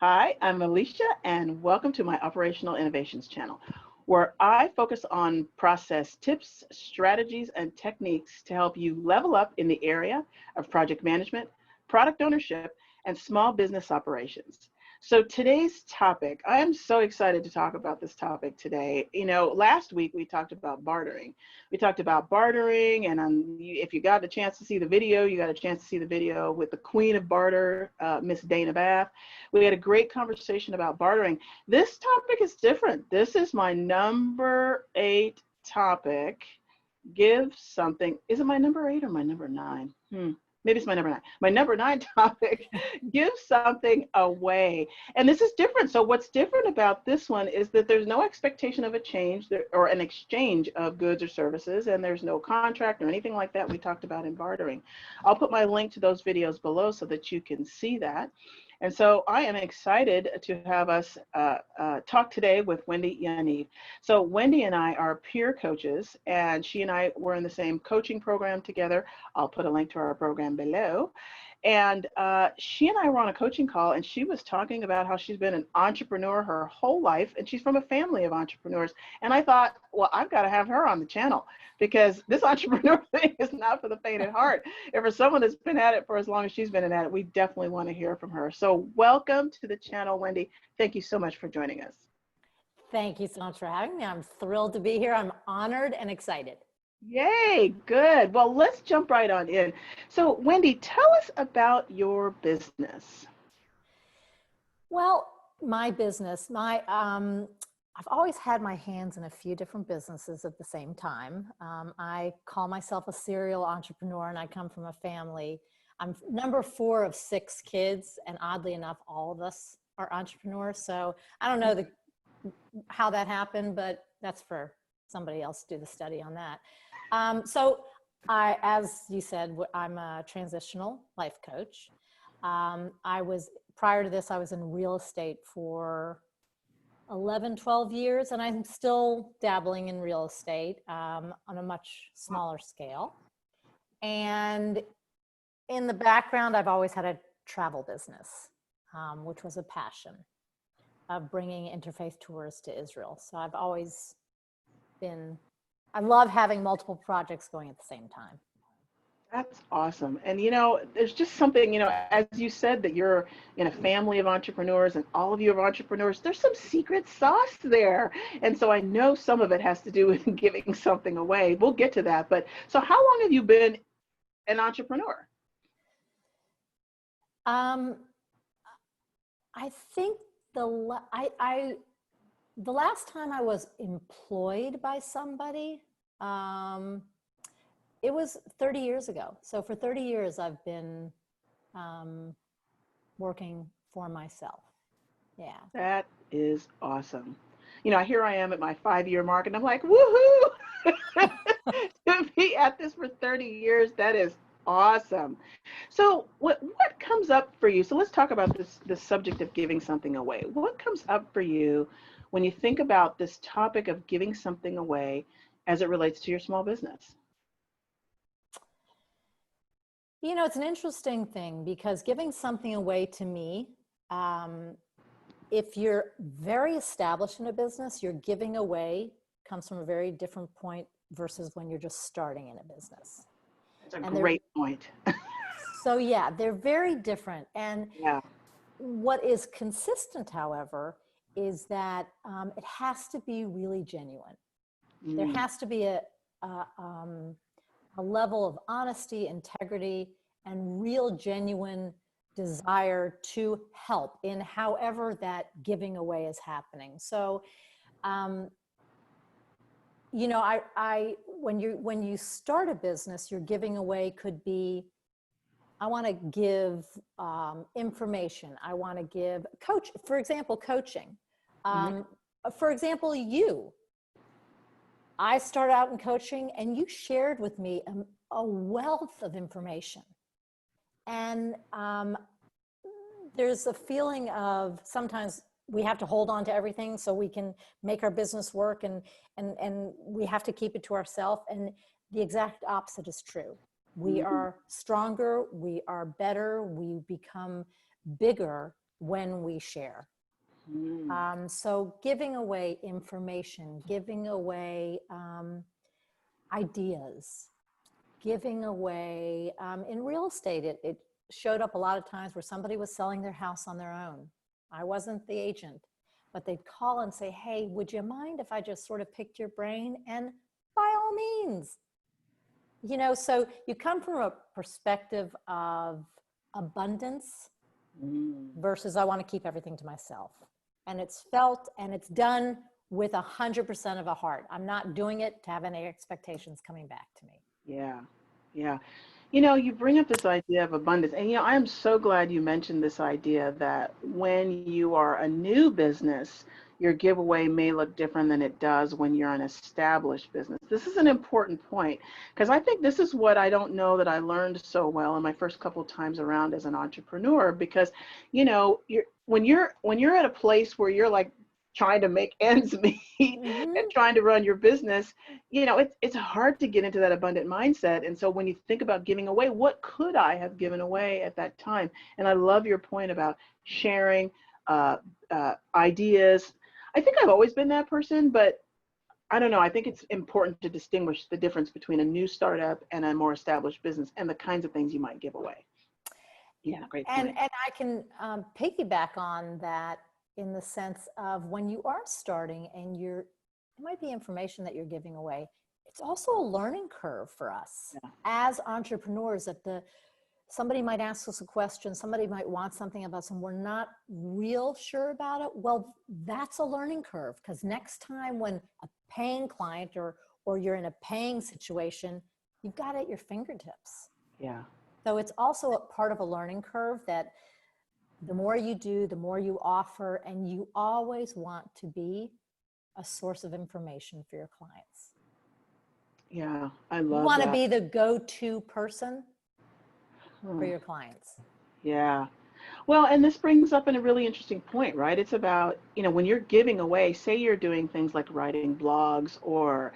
Hi, I'm Alicia, and welcome to my Operational Innovations channel, where I focus on process tips, strategies, and techniques to help you level up in the area of project management, product ownership, and small business operations. So today's topic, I am so excited to talk about this topic today. Last week we talked about bartering. We talked about bartering, and if you got a chance to see the video, you got a chance to see the video with the queen of barter, Miss Dana Bath. We had a great conversation about bartering. This topic is different. This is my number 8 topic. Give something. Is it my number 8 or my number 9? Maybe it's my number 9. My number 9 topic, give something away. And this is different. So what's different about this one is that there's no expectation of a change or an exchange of goods or services, and there's no contract or anything like that we talked about in bartering. I'll put my link to those videos below so that you can see that. And so I am excited to have us talk today with Wendy Yaniv. So Wendy and I are peer coaches, and she and I were in the same coaching program together. I'll put a link to our program below. And she and I were on a coaching call, and she was talking about how she's been an entrepreneur her whole life, and she's from a family of entrepreneurs. And I thought, well, I've got to have her on the channel, because this entrepreneur thing is not for the faint at heart. And for someone that's been at it for as long as she's been at it, we definitely want to hear from her. So welcome to the channel, Wendy. Thank you so much for joining us. Thank you so much for having me. I'm thrilled to be here. I'm honored and excited. Yay, good. Well, let's jump right on in. So Wendy, tell us about your business. Well, my business, I've always had my hands in a few different businesses at the same time. I call myself a serial entrepreneur, and I come from a family. I'm number 4 of 6 kids, and oddly enough, all of us are entrepreneurs. So I don't know how that happened, but that's for somebody else to do the study on that. So as you said, I'm a transitional life coach. Prior to this, I was in real estate for 11, 12 years, and I'm still dabbling in real estate on a much smaller scale. And in the background, I've always had a travel business, which was a passion of bringing interfaith tours to Israel. So I've always I love having multiple projects going at the same time. That's awesome. And, there's just something, as you said, that you're in a family of entrepreneurs and all of you are entrepreneurs, there's some secret sauce there. And so I know some of it has to do with giving something away. We'll get to that. But so how long have you been an entrepreneur? I think the last time I was employed by somebody, it was 30 years ago. So for 30 years, I've been working for myself. Yeah. That is awesome. Here I am at my 5-year mark, and I'm like, woohoo! To be at this for 30 years, that is awesome. So what comes up for you? So let's talk about this subject of giving something away. What comes up for you when you think about this topic of giving something away as it relates to your small business? It's an interesting thing, because giving something away to me, if you're very established in a business, your giving away comes from a very different point versus when you're just starting in a business. That's a great point. So yeah, they're very different. And yeah. What is consistent, however, is that it has to be really genuine. There has to be a level of honesty, integrity, and real genuine desire to help in however that giving away is happening. So, when you start a business, your giving away could be, I want to give information. I want to give for example, coaching. For example, I started out in coaching, and you shared with me a wealth of information. And there's a feeling of sometimes we have to hold on to everything so we can make our business work, and we have to keep it to ourselves. And the exact opposite is true. We are stronger, we are better, we become bigger when we share. Mm. So giving away information, giving away ideas, giving away, in real estate, it showed up a lot of times where somebody was selling their house on their own. I wasn't the agent, but they'd call and say, hey, would you mind if I just sort of picked your brain? And by all means, you know, so you come from a perspective of abundance versus I want to keep everything to myself. And it's felt and it's done with 100% of a heart. I'm not doing it to have any expectations coming back to me. Yeah, yeah. You know, you bring up this idea of abundance, and I am so glad you mentioned this idea that when you are a new business, your giveaway may look different than it does when you're an established business. This is an important point because I think this is what I don't know that I learned so well in my first couple of times around as an entrepreneur. Because, when you're at a place where you're like trying to make ends meet and trying to run your business, it's hard to get into that abundant mindset. And so when you think about giving away, what could I have given away at that time? And I love your point about sharing ideas. I think I've always been that person, but I don't know. I think it's important to distinguish the difference between a new startup and a more established business and the kinds of things you might give away. Yeah, great point. And I can piggyback on that in the sense of when you are starting and it might be information that you're giving away. It's also a learning curve for us as entrepreneurs somebody might ask us a question, somebody might want something about something, we're not real sure about it. Well, that's a learning curve because next time when a paying client or you're in a paying situation, you've got it at your fingertips. Yeah. So it's also a part of a learning curve that the more you do, the more you offer, and you always want to be a source of information for your clients. Yeah, I love that. You want to be the go-to person for your clients. Yeah. Well, and this brings up a really interesting point, right? It's about, when you're giving away, say you're doing things like writing blogs or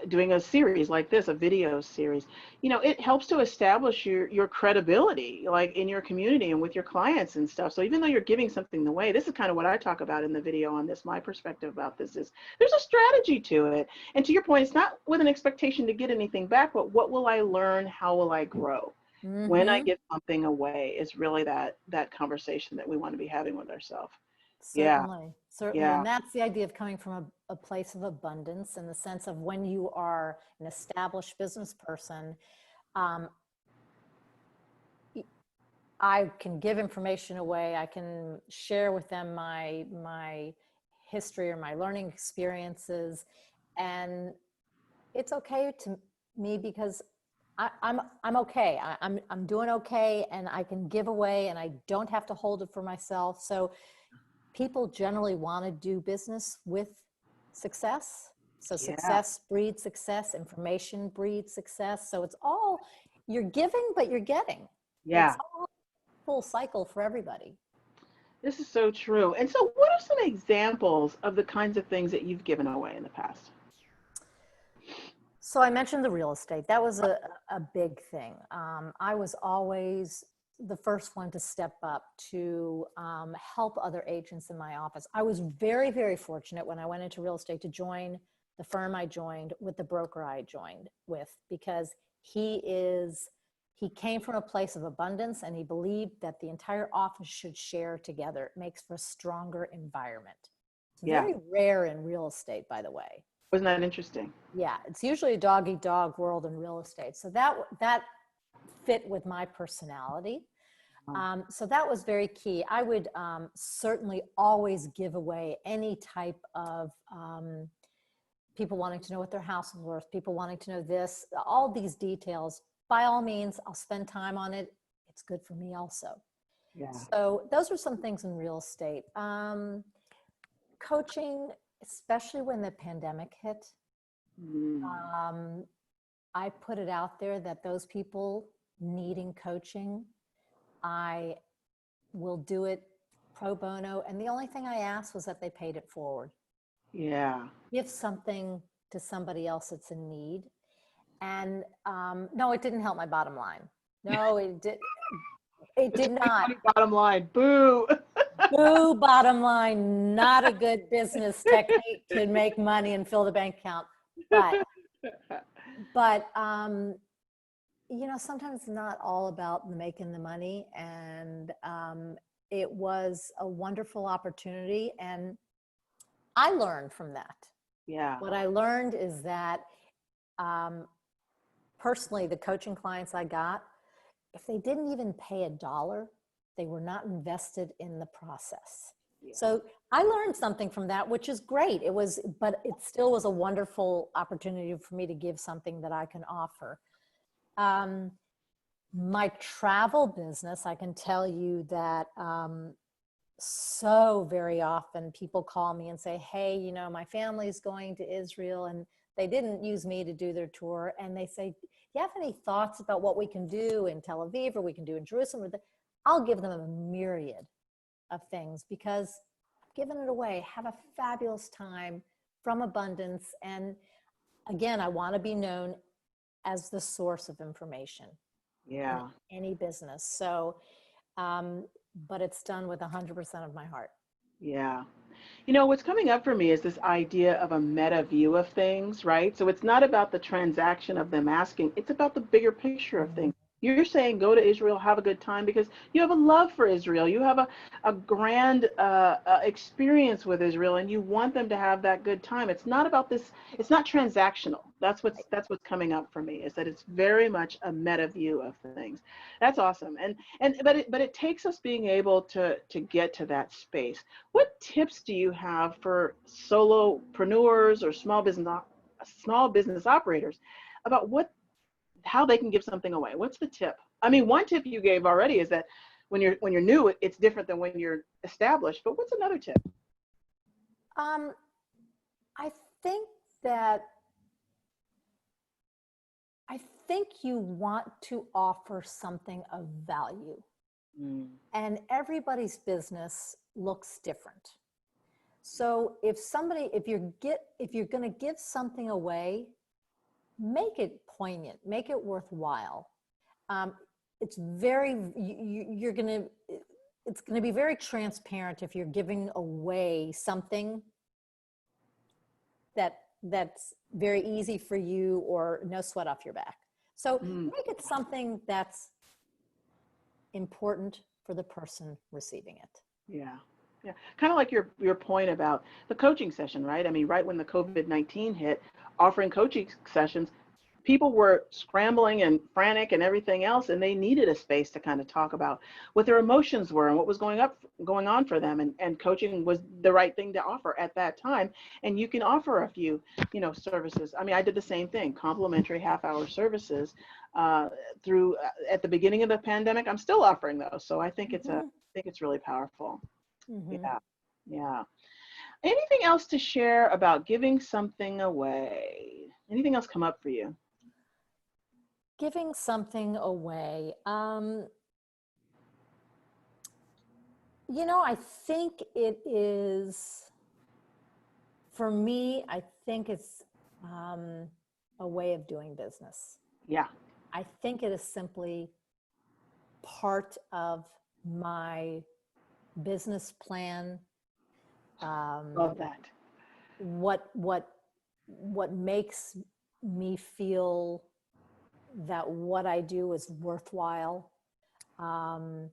doing a series like this, a video series, it helps to establish your credibility, like in your community and with your clients and stuff. So even though you're giving something away, this is kind of what I talk about in the video on this. My perspective about this is there's a strategy to it. And to your point, it's not with an expectation to get anything back, but what will I learn? How will I grow? When I give something away is really that conversation that we want to be having with ourselves. Certainly. Yeah. And that's the idea of coming from a place of abundance in the sense of when you are an established business person, I can give information away. I can share with them my history or my learning experiences. And it's okay to me because I'm okay. I'm doing okay, and I can give away, and I don't have to hold it for myself. So people generally want to do business with success. So success breeds success. Information breeds success. So it's all you're giving, but you're getting. Yeah. It's all a full cycle for everybody. This is so true. And so, what are some examples of the kinds of things that you've given away in the past? So I mentioned the real estate. That was a big thing. I was always the first one to step up to help other agents in my office. I was very, very fortunate when I went into real estate to join the firm I joined with the broker I joined with, because he came from a place of abundance and he believed that the entire office should share together. It makes for a stronger environment. It's very rare in real estate, by the way. Wasn't that interesting? Yeah, it's usually a dog-eat-dog world in real estate. So that fit with my personality. So that was very key. I would certainly always give away any type of people wanting to know what their house is worth, people wanting to know this, all these details. By all means, I'll spend time on it. It's good for me also. Yeah. So those are some things in real estate. Coaching, especially when the pandemic hit, I put it out there that those people needing coaching, I will do it pro bono. And the only thing I asked was that they paid it forward. Yeah. Give something to somebody else that's in need. And no, it didn't help my bottom line. No, it did. It did not. Bottom line, boo. Boo, bottom line, not a good business technique to make money and fill the bank account. But you know, sometimes it's not all about making the money. And it was a wonderful opportunity. And I learned from that. Yeah. What I learned is that personally, the coaching clients I got, if they didn't even pay $1, they were not invested in the process. Yeah. So I learned something from that, which is great. But it still was a wonderful opportunity for me to give something that I can offer. My travel business, I can tell you that so very often people call me and say, hey, you know, my family's going to Israel and they didn't use me to do their tour. And they say, do you have any thoughts about what we can do in Tel Aviv or we can do in Jerusalem? I'll give them a myriad of things because I've given it away. Have a fabulous time from abundance. And again, I want to be known as the source of information. Yeah. In any business. So, but it's done with 100% of my heart. Yeah. You know, what's coming up for me is this idea of a meta view of things, right? So it's not about the transaction of them asking, it's about the bigger picture of things. You're saying go to Israel, have a good time because you have a love for Israel. You have a grand experience with Israel and you want them to have that good time. It's not about this, it's not transactional. That's what's coming up for me, is that it's very much a meta view of things. That's awesome. But it takes us being able to get to that space. What tips do you have for solopreneurs or small business operators about how they can give something away? What's the tip? I mean, one tip you gave already is that when you're new, it's different than when you're established. But what's another tip? I think that you want to offer something of value. And everybody's business looks different. So if you're going to give something away, make it poignant, make it worthwhile. It's going to be very transparent if you're giving away something that's very easy for you or no sweat off your back. So make it something that's important for the person receiving it. Yeah. Yeah. Kind of like your point about the coaching session, right? I mean, right when the COVID-19 hit, offering coaching sessions, people were scrambling and frantic and everything else, and they needed a space to kind of talk about what their emotions were and what was going on for them. And coaching was the right thing to offer at that time. And you can offer a few, services. I mean, I did the same thing, complimentary half-hour services through at the beginning of the pandemic. I'm still offering those. So I think it's really powerful. Yeah. Yeah. Anything else to share about giving something away? Anything else come up for you? Giving something away. I think it is, for me, I think it's a way of doing business. Yeah. I think it is simply part of my business plan. Love that. What makes me feel that what I do is worthwhile. And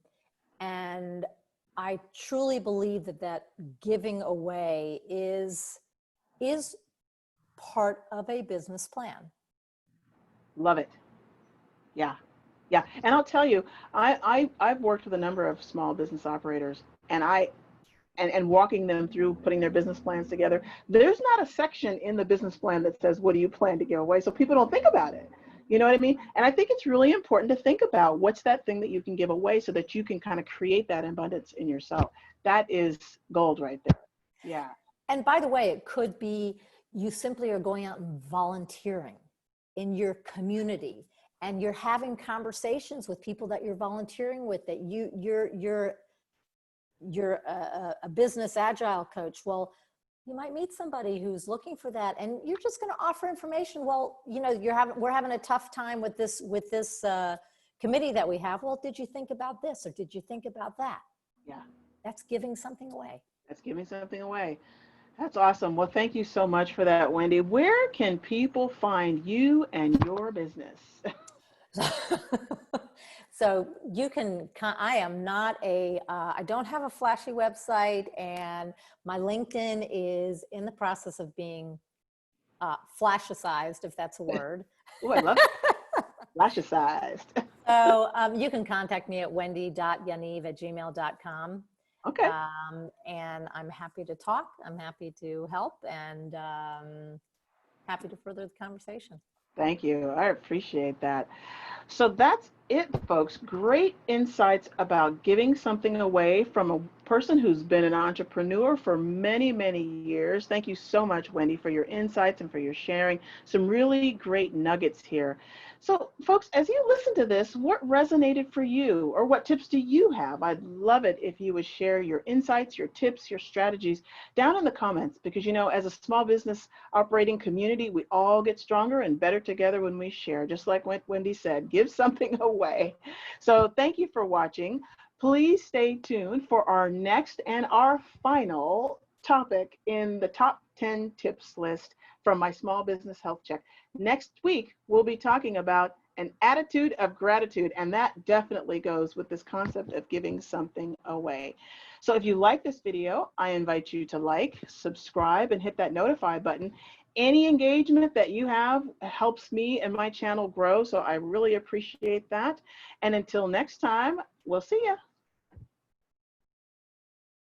I truly believe that giving away is part of a business plan. Love it. Yeah. Yeah. And I'll tell you, I've worked with a number of small business operators and walking them through putting their business plans together. There's not a section in the business plan that says, what do you plan to give away? So people don't think about it. You know what I mean? And I think it's really important to think about what's that thing that you can give away so that you can kind of create that abundance in yourself. That is gold right there. Yeah. And by the way, it could be you simply are going out and volunteering in your community and you're having conversations with people that you're volunteering with, that you're a business agile coach. Well, you might meet somebody who's looking for that, and you're just going to offer information. Well, we're having a tough time with this committee that we have, well, did you think about this or did you think about that? Yeah. That's giving something away. That's giving something away. That's awesome. Well, thank you so much for that, Wendy. Where can people find you and your business? So you can, I am not I don't have a flashy website, and my LinkedIn is in the process of being flashicized, if that's a word. Oh, I love it. Flashicized. So you can contact me at wendy.yaniv@gmail.com. Okay. And I'm happy to talk. I'm happy to help, and happy to further the conversation. Thank you. I appreciate that. So that's it, folks. Great insights about giving something away from a person who's been an entrepreneur for many, many years. Thank you so much, Wendy, for your insights and for your sharing. Some really great nuggets here. So, folks, as you listen to this, what resonated for you, or what tips do you have? I'd love it if you would share your insights, your tips, your strategies down in the comments, because, you know, as a small business operating community, we all get stronger and better together when we share. Just like Wendy said, give something away. So thank you for watching. Please stay tuned for our next and our final topic in the top 10 tips list from my Small Business Health Check. Next week, we'll be talking about an attitude of gratitude, and that definitely goes with this concept of giving something away. So if you like this video, I invite you to like, subscribe, and hit that notify button. Any engagement that you have helps me and my channel grow, so I really appreciate that. And until next time, we'll see ya.